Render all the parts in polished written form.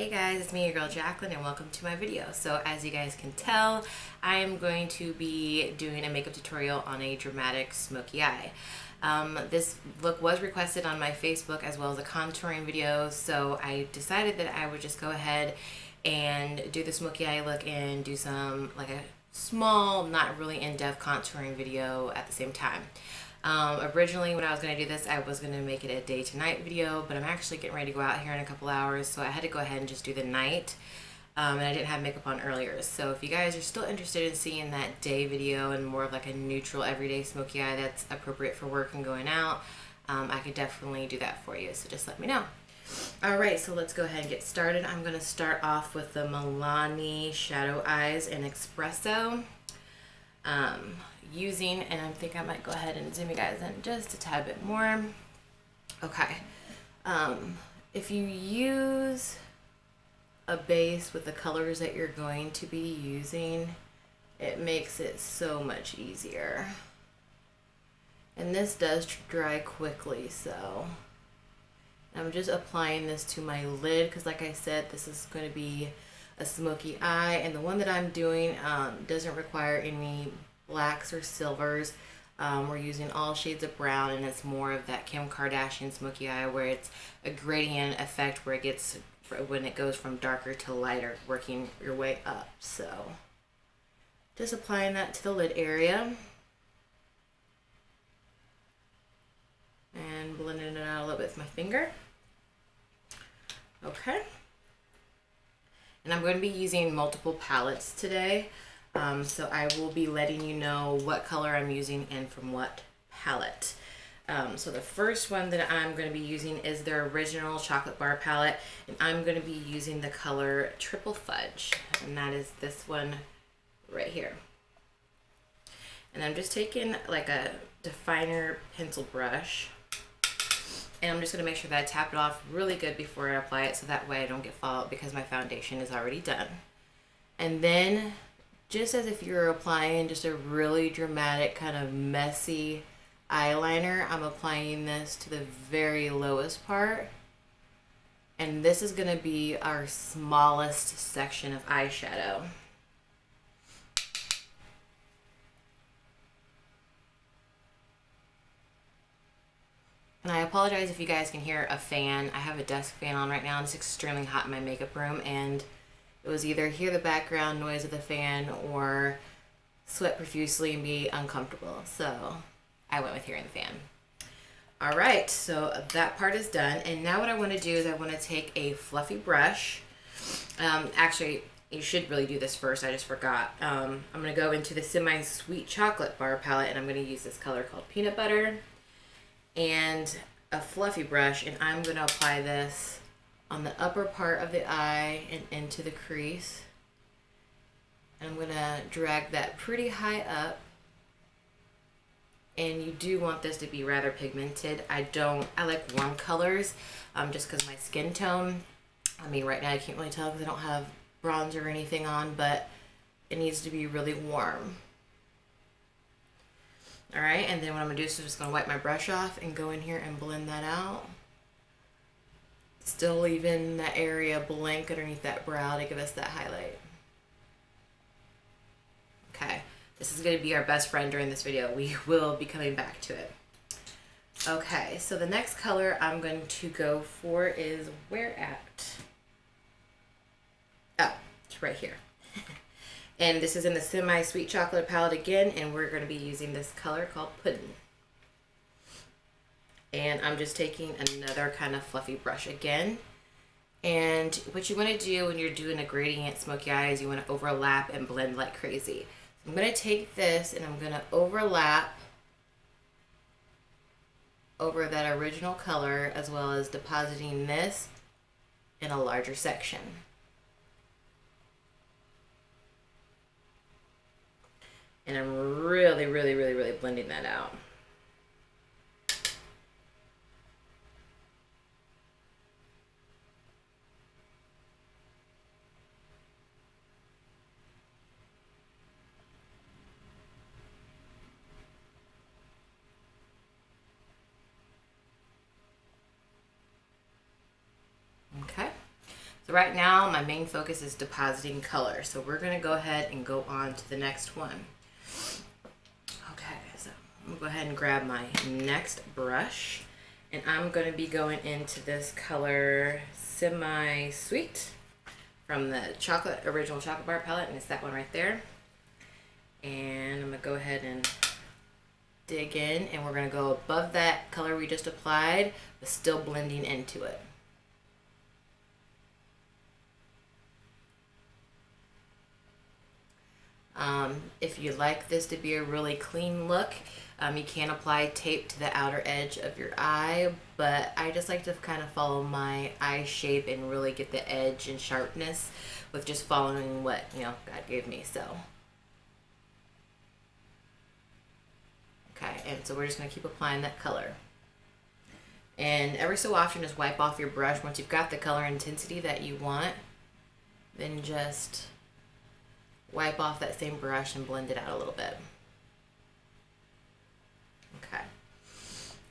Hey guys, it's me, your girl Jacqueline, and welcome to my video. So as you guys can tell, I am going to be doing a makeup tutorial on a dramatic smoky eye. This look was requested on my Facebook as well as a contouring video, so I decided that I would just go ahead and do the smoky eye look and do some like a small, not really in-depth contouring video at the same time. Originally when I was going to do this, I was going to make it a day to night video, but I'm actually getting ready to go out here in a couple hours, so I had to go ahead and just do the night. And I didn't have makeup on earlier, so if you guys are still interested in seeing that day video and more of like a neutral everyday smoky eye that's appropriate for work and going out, I could definitely do that for you, so just let me know. Alright, so let's go ahead and get started. I'm going to start off with the Milani Shadow Eyes in Espresso. And I think I might go ahead and zoom you guys in just a tad bit more. Okay. If you use a base with the colors that you're going to be using, it makes it so much easier. And this does dry quickly, so I'm just applying this to my lid because, like I said, this is going to be a smoky eye, and the one that I'm doing doesn't require any blacks or silvers. We're using all shades of brown, and it's more of that Kim Kardashian smoky eye where it's a gradient effect where it gets, when it goes from darker to lighter, working your way up. So just applying that to the lid area and blending it out a little bit with my finger. Okay. And I'm going to be using multiple palettes today. So I will be letting you know what color I'm using and from what palette. So the first one that I'm going to be using is their original chocolate bar palette, and I'm going to be using the color Triple Fudge, and that is this one right here. And I'm just taking like a definer pencil brush, and I'm just going to make sure that I tap it off really good before I apply it, so that way I don't get fallout because my foundation is already done. And then, just as if you're applying just a really dramatic kind of messy eyeliner, I'm applying this to the very lowest part. And this is going to be our smallest section of eyeshadow. And I apologize if you guys can hear a fan. I have a desk fan on right now, and it's extremely hot in my makeup room, and it was either hear the background noise of the fan or sweat profusely and be uncomfortable. So I went with hearing the fan. All right, so that part is done. And now what I want to do is I want to take a fluffy brush. Actually, you should really do this first. I just forgot. I'm going to go into the Semi-Sweet Chocolate Bar palette, and I'm going to use this color called Peanut Butter and a fluffy brush, and I'm going to apply this on the upper part of the eye and into the crease. And I'm going to drag that pretty high up. And you do want this to be rather pigmented. I like warm colors just because my skin tone, I mean right now I can't really tell because I don't have bronzer or anything on, but it needs to be really warm. Alright, and then what I'm going to do is I'm just going to wipe my brush off and go in here and blend that out. Still leaving that area blank underneath that brow to give us that highlight. Okay, this is going to be our best friend during this video. We will be coming back to it. Okay, so the next color I'm going to go for is where at? Oh, it's right here. And this is in the Semi-Sweet Chocolate palette again, and we're going to be using this color called Puddin'. And I'm just taking another kind of fluffy brush again. And what you want to do when you're doing a gradient smoky eye is you want to overlap and blend like crazy. So I'm going to take this and I'm going to overlap over that original color, as well as depositing this in a larger section. And I'm really blending that out. So right now, my main focus is depositing color. So we're gonna go ahead and go on to the next one. Okay, so I'm gonna go ahead and grab my next brush, and I'm gonna be going into this color Semi-Sweet from the original chocolate bar palette, and it's that one right there. And I'm gonna go ahead and dig in, and we're gonna go above that color we just applied, but still blending into it. If you'd like this to be a really clean look, you can apply tape to the outer edge of your eye, but I just like to kind of follow my eye shape and really get the edge and sharpness with just following what, you know, God gave me. So okay, and so we're just going to keep applying that color. And every so often, just wipe off your brush. Once you've got the color intensity that you want, then just wipe off that same brush and blend it out a little bit. Okay.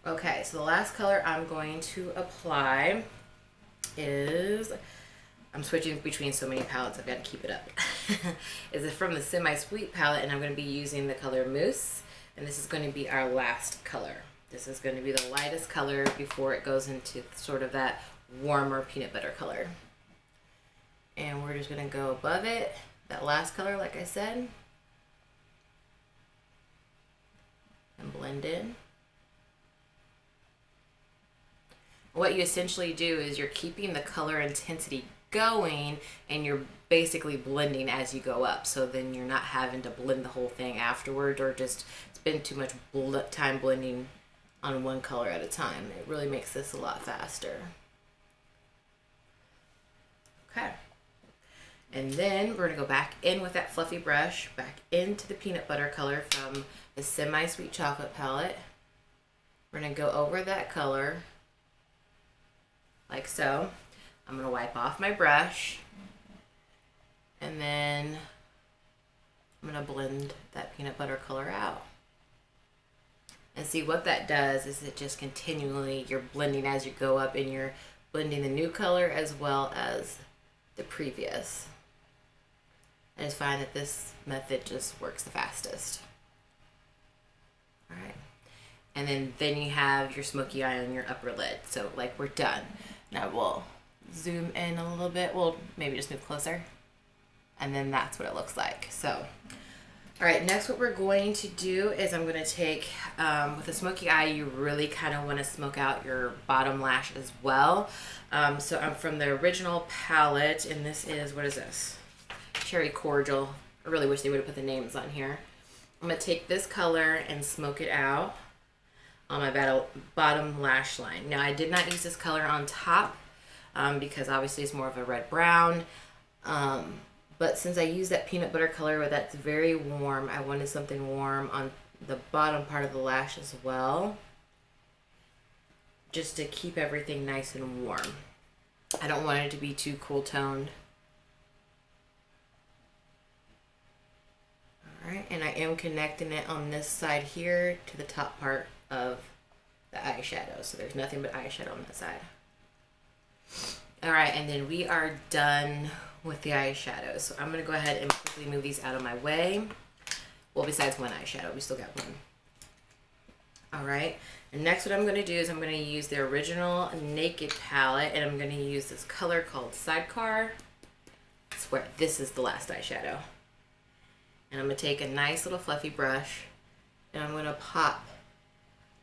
Okay, so the last color I'm going to apply is, I'm switching between so many palettes, I've got to keep it up. Is from the Semi-Sweet palette, and I'm going to be using the color Mousse, and this is going to be our last color. This is going to be the lightest color before it goes into sort of that warmer peanut butter color. And we're just going to go above it, that last color, like I said, and blend in. What you essentially do is you're keeping the color intensity going, and you're basically blending as you go up, so then you're not having to blend the whole thing afterward or just spend too much time blending on one color at a time. It really makes this a lot faster. Okay. And then we're going to go back in with that fluffy brush, back into the peanut butter color from the Semi-Sweet Chocolate palette. We're going to go over that color, like so. I'm going to wipe off my brush, and then I'm going to blend that peanut butter color out. And see what that does is it just continually, you're blending as you go up, and you're blending the new color as well as the previous. I just find that this method just works the fastest. All right. And then you have your smoky eye on your upper lid. So like we're done. Now we'll zoom in a little bit. We'll maybe just move closer. And then that's what it looks like. So, all right, next what we're going to do is I'm going to take, with a smoky eye, you really kind of want to smoke out your bottom lash as well. So I'm from the original palette, and this is, what is this? Cherry Cordial. I really wish they would have put the names on here. I'm going to take this color and smoke it out on my bottom lash line. Now, I did not use this color on top because obviously it's more of a red-brown. But since I used that peanut butter color that's very warm, I wanted something warm on the bottom part of the lash as well, just to keep everything nice and warm. I don't want it to be too cool toned. Alright, and I am connecting it on this side here to the top part of the eyeshadow. So there's nothing but eyeshadow on that side. Alright, and then we are done with the eyeshadows. So I'm going to go ahead and quickly move these out of my way. Well, besides one eyeshadow, we still got one. Alright, and next what I'm going to do is I'm going to use the original Naked palette, and I'm going to use this color called Sidecar. I swear, this is the last eyeshadow. And I'm going to take a nice little fluffy brush, and I'm going to pop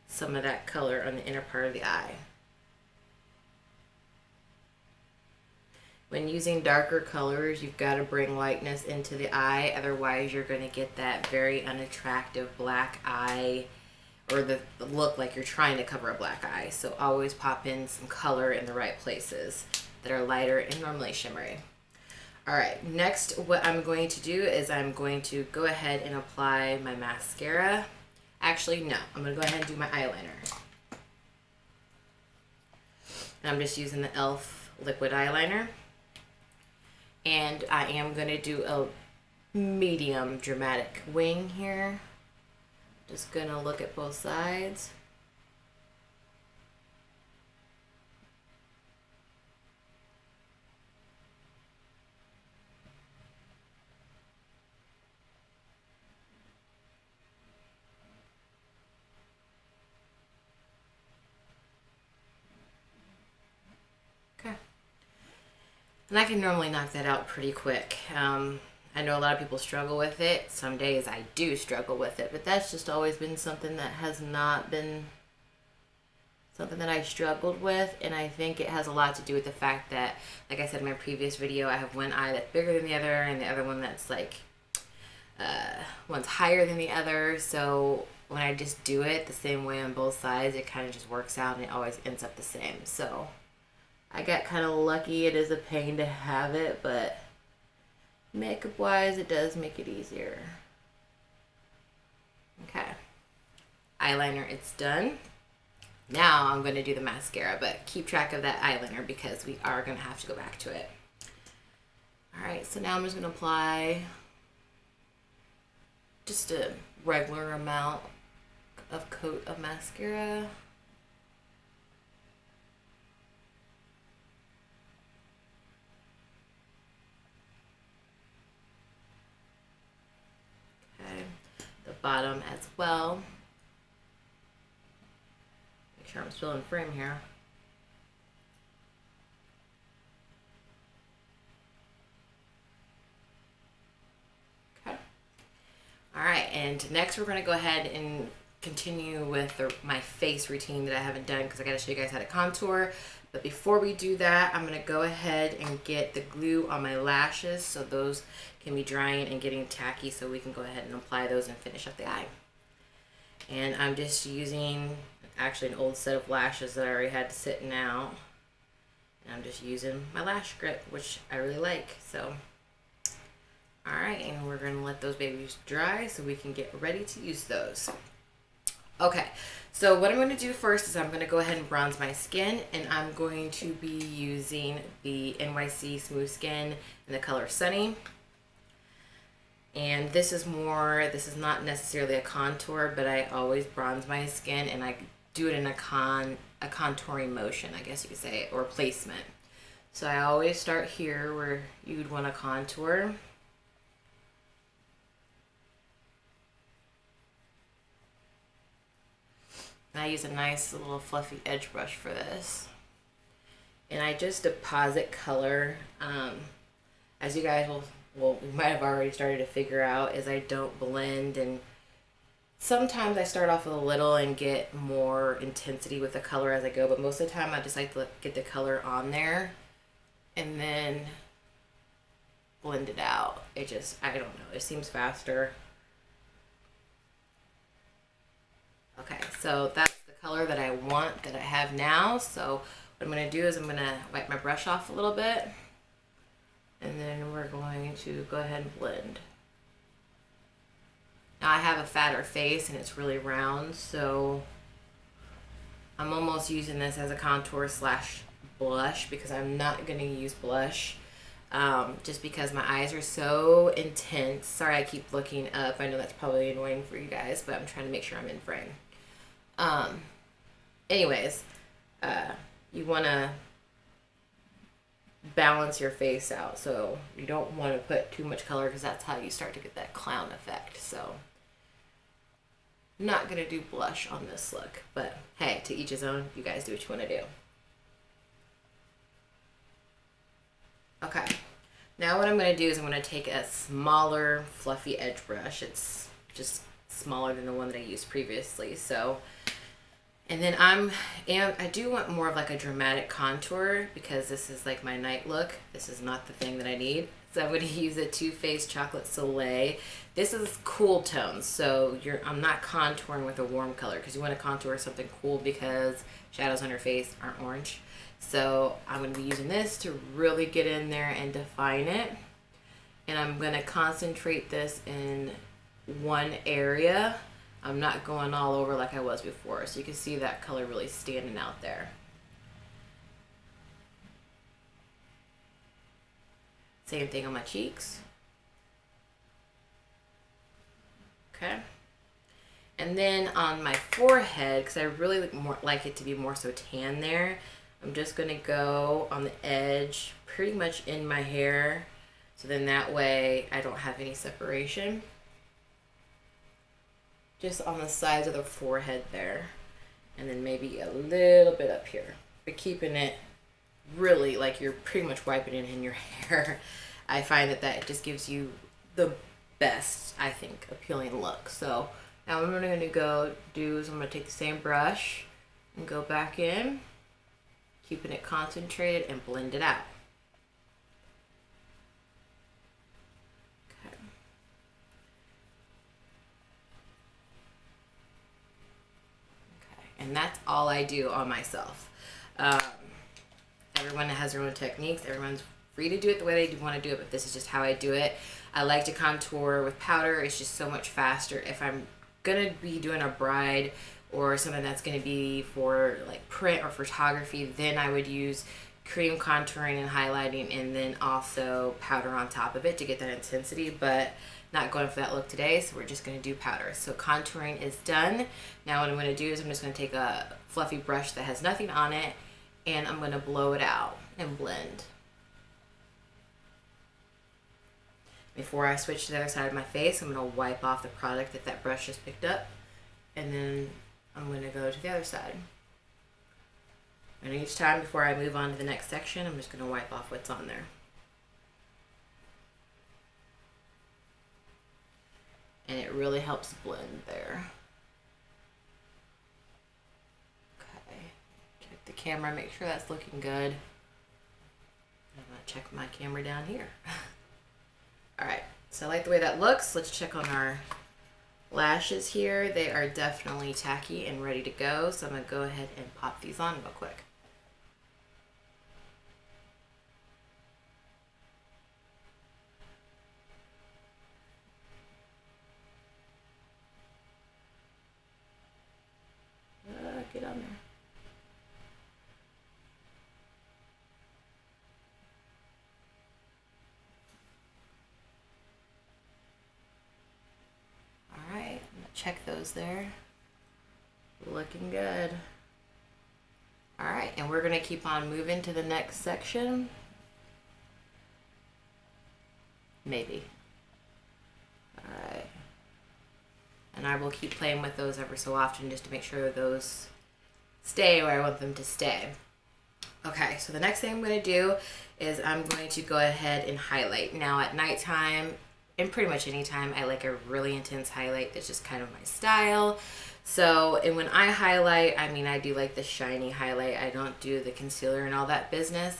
some of that color on the inner part of the eye. When using darker colors, you've got to bring lightness into the eye, otherwise you're going to get that very unattractive black eye, or the look like you're trying to cover a black eye. So always pop in some color in the right places that are lighter and normally shimmery. Alright, next what I'm going to do is I'm going to go ahead and apply my mascara. Actually, no, I'm going to go ahead and do my eyeliner. And I'm just using the e.l.f. liquid eyeliner. And I am going to do a medium dramatic wing here. Just going to look at both sides. And I can normally knock that out pretty quick. I know a lot of people struggle with it. Some days I do struggle with it, but that's just always been something that has not been something that I struggled with. And I think it has a lot to do with the fact that, like I said in my previous video, I have one eye that's bigger than the other and the other one that's like, one's higher than the other. So when I just do it the same way on both sides, it kind of just works out and it always ends up the same. So I got kind of lucky. It is a pain to have it, but makeup wise, it does make it easier. Okay. Eyeliner, it's done. Now I'm going to do the mascara, but keep track of that eyeliner because we are going to have to go back to it. Alright, so now I'm just going to apply just a regular amount of coat of mascara. Okay, the bottom as well. Make sure I'm still in frame here. Alright, and next we're going to go ahead and continue with my face routine that I haven't done because I got to show you guys how to contour. But before we do that, I'm going to go ahead and get the glue on my lashes so those can be drying and getting tacky, so we can go ahead and apply those and finish up the eye. And I'm just using actually an old set of lashes that I already had sitting out. And I'm just using my lash grip, which I really like. So alright, and we're going to let those babies dry so we can get ready to use those. Okay, so what I'm going to do first is I'm going to go ahead and bronze my skin, and I'm going to be using the NYC Smooth Skin in the color Sunny. And this is not necessarily a contour, but I always bronze my skin, and I do it in a contouring motion, I guess you could say, or placement. So I always start here where you'd want to contour. I use a nice little fluffy edge brush for this. And I just deposit color. As you guys you might have already started to figure out, is I don't blend, and sometimes I start off with a little and get more intensity with the color as I go, but most of the time I just like to get the color on there and then blend it out. It just, I don't know, it seems faster. Okay, so that's the color that I want, that I have now. So what I'm going to do is I'm going to wipe my brush off a little bit, and then we're going to go ahead and blend. Now I have a fatter face and it's really round, so I'm almost using this as a contour slash blush because I'm not going to use blush. Just because my eyes are so intense. Sorry I keep looking up. I know that's probably annoying for you guys, but I'm trying to make sure I'm in frame. Anyways, you want to balance your face out, so you don't want to put too much color because that's how you start to get that clown effect. So I'm not going to do blush on this look, but hey, to each his own. You guys do what you want to do. Okay, now what I'm going to do is I'm going to take a smaller fluffy edge brush. It's just smaller than the one that I used previously. So, and then I do want more of like a dramatic contour because this is like my night look. This is not the thing that I need. So I'm going to use a Too Faced Chocolate Soleil. This is cool tones, so I'm not contouring with a warm color because you want to contour something cool because shadows on your face aren't orange. So I'm going to be using this to really get in there and define it. And I'm going to concentrate this in one area. I'm not going all over like I was before. So you can see that color really standing out there. Same thing on my cheeks. Okay. And then on my forehead, because I really like it to be more so tan there, I'm just going to go on the edge, pretty much in my hair, so then that way I don't have any separation. Just on the sides of the forehead there, and then maybe a little bit up here, but keeping it really, like, you're pretty much wiping it in your hair. I find that that just gives you the best, I think, appealing look. So now what I'm going to go do is I'm going to take the same brush and go back in, keeping it concentrated, and blend it out. Okay. Okay. And that's all I do on myself. Everyone has their own techniques. Everyone's free to do it the way they want to do it, but this is just how I do it. I like to contour with powder. It's just so much faster. If I'm gonna be doing a bride or something that's gonna be for like print or photography, then I would use cream contouring and highlighting, and then also powder on top of it to get that intensity, but not going for that look today, so we're just gonna do powder. So contouring is done. Now what I'm gonna do is I'm just gonna take a fluffy brush that has nothing on it, and I'm gonna blow it out and blend. Before I switch to the other side of my face, I'm going to wipe off the product that that brush just picked up, and then I'm going to go to the other side. And each time before I move on to the next section, I'm just going to wipe off what's on there. And it really helps blend there. Okay, check the camera, make sure that's looking good. I'm going to check my camera down here. All right, so I like the way that looks. Let's check on our lashes here. They are definitely tacky and ready to go. So I'm gonna go ahead and pop these on real quick. Get on there. Check those there. Looking good. All right, and we're gonna keep on moving to the next section. Maybe. All right. And I will keep playing with those ever so often just to make sure that those stay where I want them to stay. Okay, so the next thing I'm gonna do is I'm going to go ahead and highlight. Now at nighttime, and pretty much anytime, I like a really intense highlight. That's just kind of my style. So, and when I highlight, I mean, I do like the shiny highlight. I don't do the concealer and all that business.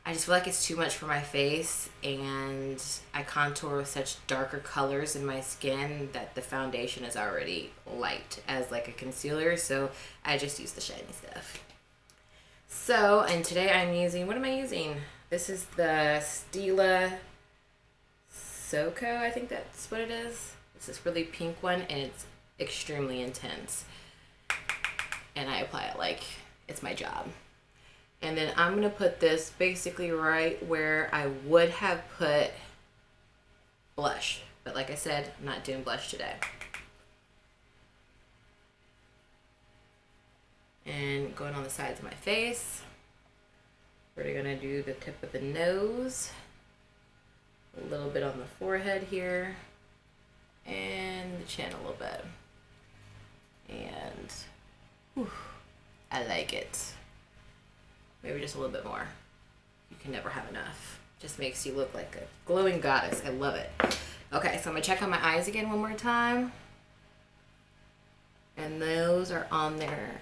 I just feel like it's too much for my face, and I contour with such darker colors in my skin that the foundation is already light as like a concealer. So I just use the shiny stuff. So, and today I'm using, what am I using? This is the Stila Soko, I think that's what it is. It's this really pink one, and it's extremely intense. And I apply it like it's my job. And then I'm gonna put this basically right where I would have put blush. But like I said, I'm not doing blush today. And going on the sides of my face. We're gonna do the tip of the nose. A little bit on the forehead here, and the chin a little bit. And whew, I like it. Maybe just a little bit more. You can never have enough. Just makes you look like a glowing goddess. I love it. Okay, so I'm gonna check on my eyes again one more time. And those are on there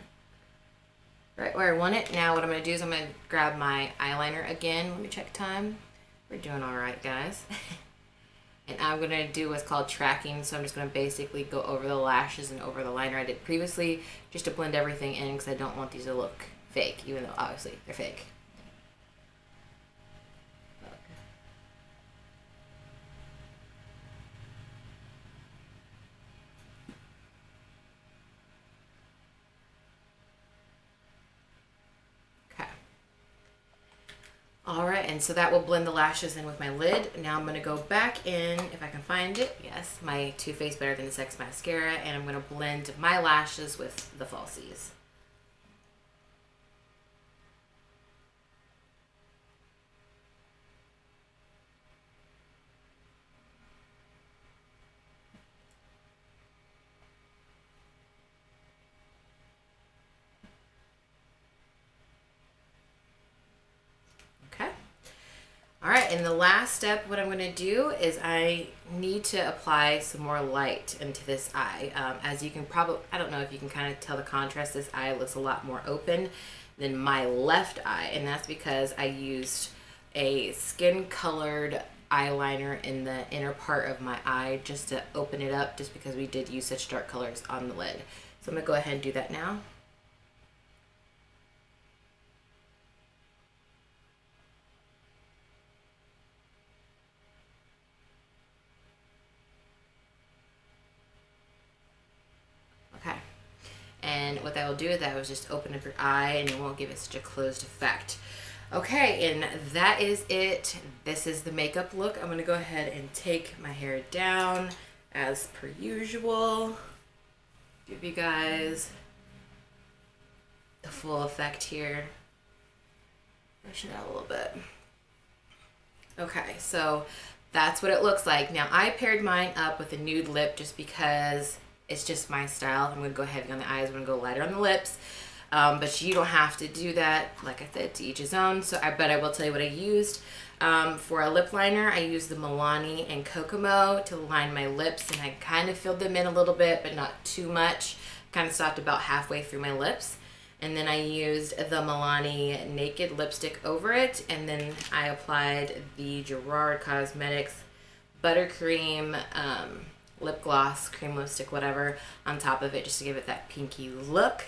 right where I want it. Now what I'm gonna do is I'm gonna grab my eyeliner again. Let me check time. We're doing all right, guys. And I'm gonna do what's called tracking. So I'm just gonna basically go over the lashes and over the liner I did previously, just to blend everything in, because I don't want these to look fake, even though obviously they're fake. All right, and so that will blend the lashes in with my lid. Now I'm gonna go back in, if I can find it, yes, my Too Faced Better Than Sex mascara, and I'm gonna blend my lashes with the falsies. All right, and the last step, what I'm going to do is I need to apply some more light into this eye. As you can probably, I don't know if you can kind of tell the contrast, this eye looks a lot more open than my left eye, and that's because I used a skin-colored eyeliner in the inner part of my eye just to open it up, just because we did use such dark colors on the lid. So I'm going to go ahead and do that now. Okay. And what that will do is that will just open up your eye and it won't give it such a closed effect. Okay, and that is it. This is the makeup look. I'm gonna go ahead and take my hair down as per usual. Give you guys the full effect here. Brush it out a little bit. Okay, so that's what it looks like. Now I paired mine up with a nude lip just because it's just my style. I'm gonna go heavy on the eyes, I'm gonna go lighter on the lips. But you don't have to do that. Like I said, to each his own. But I will tell you what I used. For a lip liner, I used the Milani and Kokomo to line my lips, and I kind of filled them in a little bit, but not too much. Kind of stopped about halfway through my lips. And then I used the Milani Naked lipstick over it, and then I applied the Gerard Cosmetics Buttercream lip gloss, cream lipstick, whatever, on top of it, just to give it that pinky look.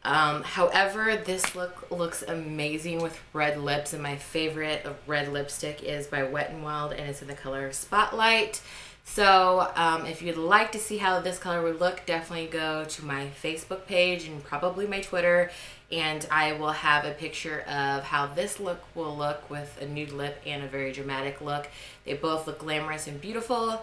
However, this look looks amazing with red lips, and my favorite red lipstick is by Wet n Wild, and it's in the color Spotlight. So if you'd like to see how this color would look, definitely go to my Facebook page and probably my Twitter, and I will have a picture of how this look will look with a nude lip and a very dramatic look. They both look glamorous and beautiful.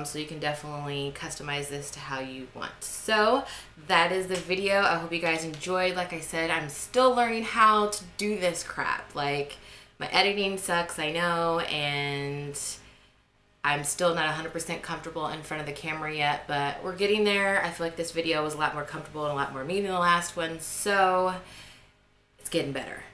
So you can definitely customize this to how you want. So that is the video. I hope you guys enjoyed. Like I said, I'm still learning how to do this crap. Like, my editing sucks, I know, and I'm still not 100% comfortable in front of the camera yet, but we're getting there. I feel like this video was a lot more comfortable and a lot more me than the last one, so it's getting better.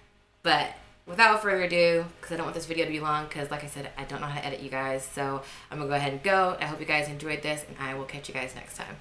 But without further ado, because I don't want this video to be long, because like I said, I don't know how to edit, you guys, so I'm going to go ahead and go. I hope you guys enjoyed this, and I will catch you guys next time.